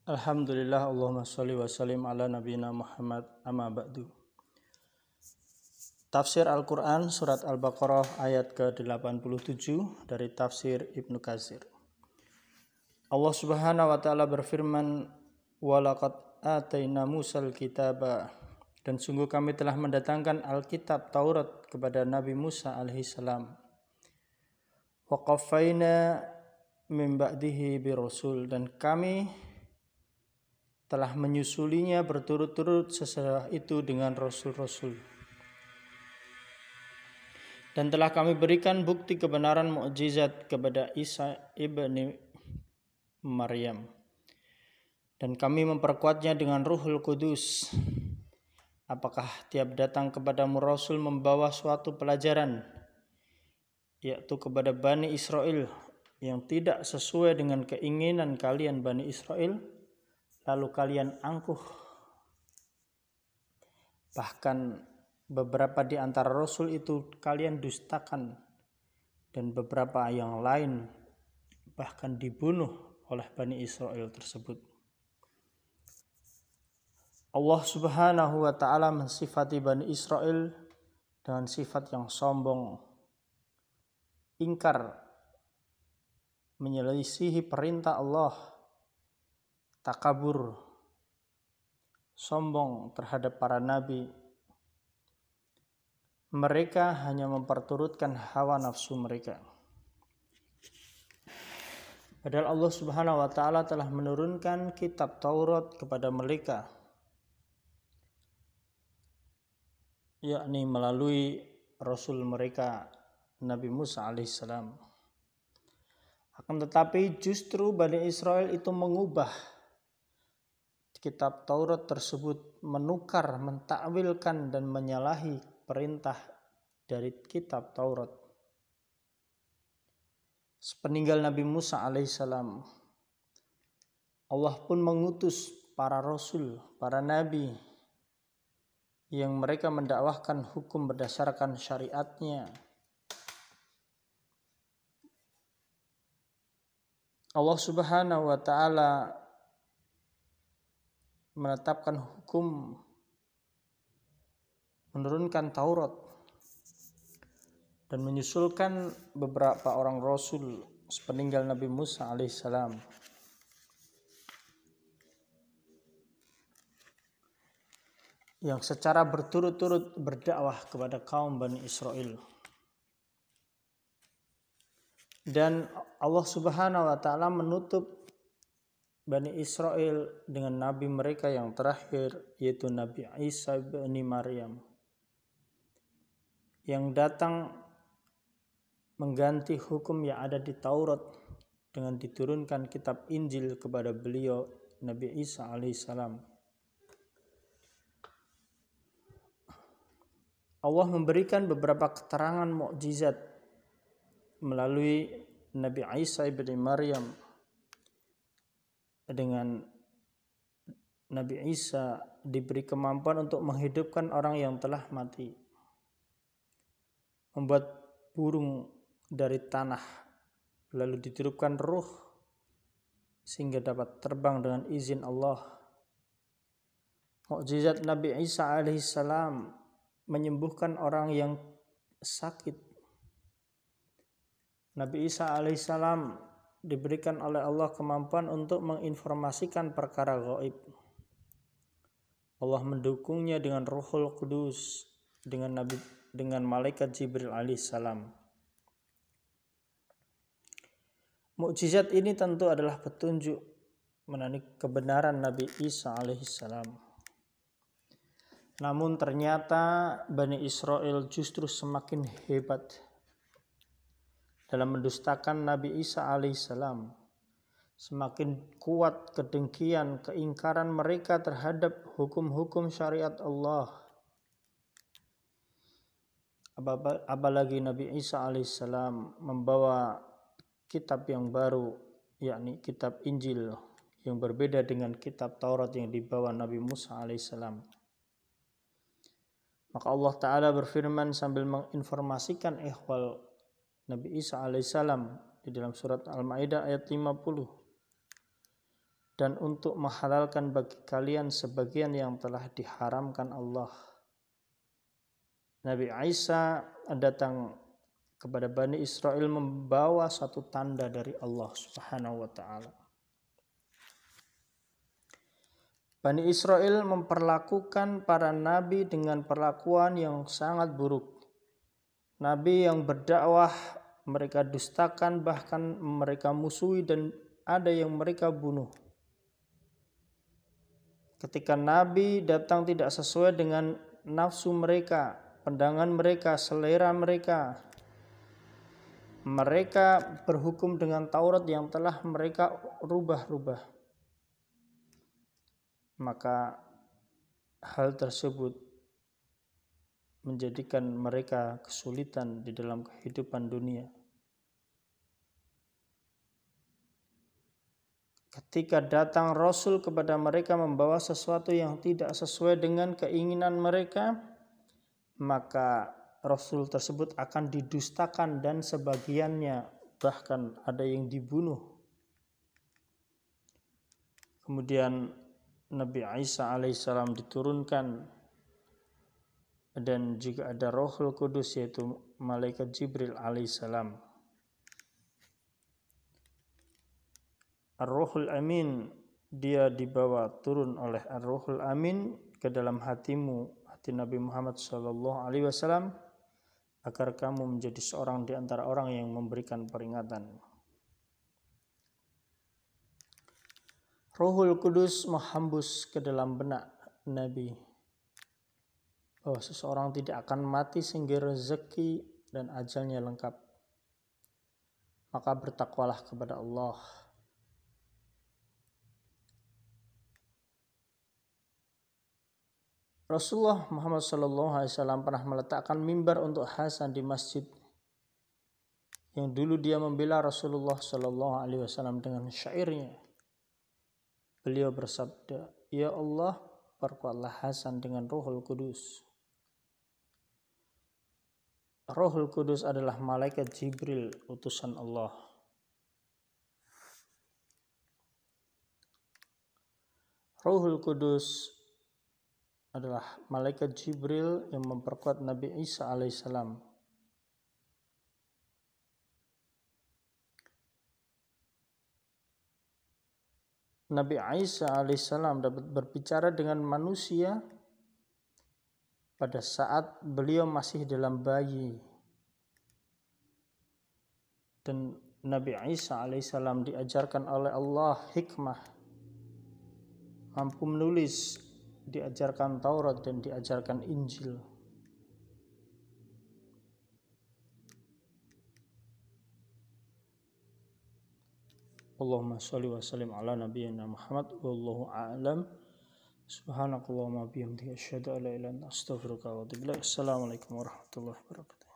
Alhamdulillah, Allahumma sholli wa sallim ala nabiyina Muhammad, amma ba'du. Tafsir Al-Quran Surat Al-Baqarah ayat ke-87 dari tafsir Ibnu Katsir. Allah subhanahu wa ta'ala berfirman, Walaqad atayna Musal kitaba, dan sungguh kami telah mendatangkan Alkitab Taurat kepada Nabi Musa alaihissalam. Wa qaffayna min ba'dihi bi-rasul, dan kami telah menyusulinya berturut-turut sesudah itu dengan rasul-rasul. Dan telah kami berikan bukti kebenaran mukjizat kepada Isa ibni Maryam. Dan kami memperkuatnya dengan Ruhul Kudus. Apakah tiap datang kepadamu rasul membawa suatu pelajaran, yaitu kepada Bani Israel, yang tidak sesuai dengan keinginan kalian Bani Israel, lalu kalian angkuh. Bahkan beberapa di antara rasul itu kalian dustakan, dan beberapa yang lain bahkan dibunuh oleh Bani Israel tersebut. Allah subhanahu wa ta'ala mensifati Bani Israel dengan sifat yang sombong, ingkar, menyelisihi perintah Allah, takabur, sombong terhadap para nabi. Mereka hanya memperturutkan hawa nafsu mereka. Padahal Allah subhanahu wa ta'ala telah menurunkan kitab Taurat kepada mereka, yakni melalui Rasul mereka Nabi Musa alaihissalam. Akan tetapi justru Bani Israel itu mengubah kitab Taurat tersebut, menukar, mentakwilkan dan menyalahi perintah dari kitab Taurat. Sepeninggal Nabi Musa alaihissalam, Allah pun mengutus para rasul, para nabi, yang mereka mendakwahkan hukum berdasarkan syariatnya. Allah subhanahu wa ta'ala menetapkan hukum, menurunkan Taurat, dan menyusulkan beberapa orang rasul sepeninggal Nabi Musa alaihissalam. Yang secara berturut-turut berdakwah kepada kaum Bani Israel. Dan Allah subhanahu wa ta'ala menutup Bani Israel dengan nabi mereka yang terakhir, yaitu Nabi Isa ibni Maryam, yang datang mengganti hukum yang ada di Taurat dengan diturunkan kitab Injil kepada beliau Nabi Isa alaihissalam. Allah memberikan beberapa keterangan mukjizat melalui Nabi Isa ibni Maryam. Dengan Nabi Isa diberi kemampuan untuk menghidupkan orang yang telah mati, membuat burung dari tanah, lalu ditiupkan ruh sehingga dapat terbang dengan izin Allah. Mukjizat Nabi Isa alaihissalam menyembuhkan orang yang sakit. Nabi Isa alaihissalam diberikan oleh Allah kemampuan untuk menginformasikan perkara gaib. Allah mendukungnya dengan Ruhul Kudus, dengan malaikat Jibril alaihissalam. Mukjizat ini tentu adalah petunjuk mengenai kebenaran Nabi Isa alaihissalam. Namun ternyata Bani Israel justru semakin hebat dalam mendustakan Nabi Isa alaihissalam. Semakin kuat kedengkian, keingkaran mereka terhadap hukum-hukum syariat Allah. Apalagi Nabi Isa alaihissalam membawa kitab yang baru, yakni kitab Injil, yang berbeda dengan kitab Taurat yang dibawa Nabi Musa alaihissalam. Maka Allah Ta'ala berfirman sambil menginformasikan ihwal Nabi Isa alaihissalam di dalam surat Al-Maidah ayat 50. dan untuk menghalalkan bagi kalian sebagian yang telah diharamkan Allah. Nabi Isa datang kepada Bani Israel membawa satu tanda dari Allah Subhanahu wa ta'ala. Bani Israel memperlakukan para nabi dengan perlakuan yang sangat buruk. Nabi yang berdakwah mereka dustakan, bahkan mereka musuhi, dan ada yang mereka bunuh. Ketika Nabi datang tidak sesuai dengan nafsu mereka, pandangan mereka, selera mereka, mereka berhukum dengan Taurat yang telah mereka rubah-rubah. Maka hal tersebut menjadikan mereka kesulitan di dalam kehidupan dunia. Ketika datang Rasul kepada mereka membawa sesuatu yang tidak sesuai dengan keinginan mereka, maka Rasul tersebut akan didustakan dan sebagiannya bahkan ada yang dibunuh. Kemudian Nabi Isa alaihissalam diturunkan, dan juga ada Rohul Kudus yaitu malaikat Jibril alaihissalam. Ar-Ruhul Amin, dia dibawa turun oleh Ar-Ruhul Amin ke dalam hatimu, hati Nabi Muhammad SAW, agar kamu menjadi seorang di antara orang yang memberikan peringatan. Ruhul Kudus menghembus ke dalam benak Nabi bahwa seseorang tidak akan mati sehingga rezeki dan ajalnya lengkap. Maka bertakwalah kepada Allah. Rasulullah Muhammad SAW pernah meletakkan mimbar untuk Hasan di masjid yang dulu dia membela Rasulullah SAW dengan syairnya. Beliau bersabda, "Ya Allah, perkuatlah Hasan dengan Ruhul Kudus." Ruhul Kudus adalah malaikat Jibril, utusan Allah. Ruhul Kudus adalah malaikat Jibril yang memperkuat Nabi Isa alaihissalam. Nabi Isa alaihissalam dapat berbicara dengan manusia pada saat beliau masih dalam bayi. Dan Nabi Isa alaihissalam diajarkan oleh Allah hikmah, mampu menulis, diajarkan Taurat dan diajarkan Injil. Allahumma sholli wa sallim ala nabiyyina Muhammad wallahu a'lam. Subhanakallahumma bihamdika asyhadu an la ilaha illa anta astaghfiruka wa atubu ilaik. Assalamualaikum warahmatullahi wabarakatuh.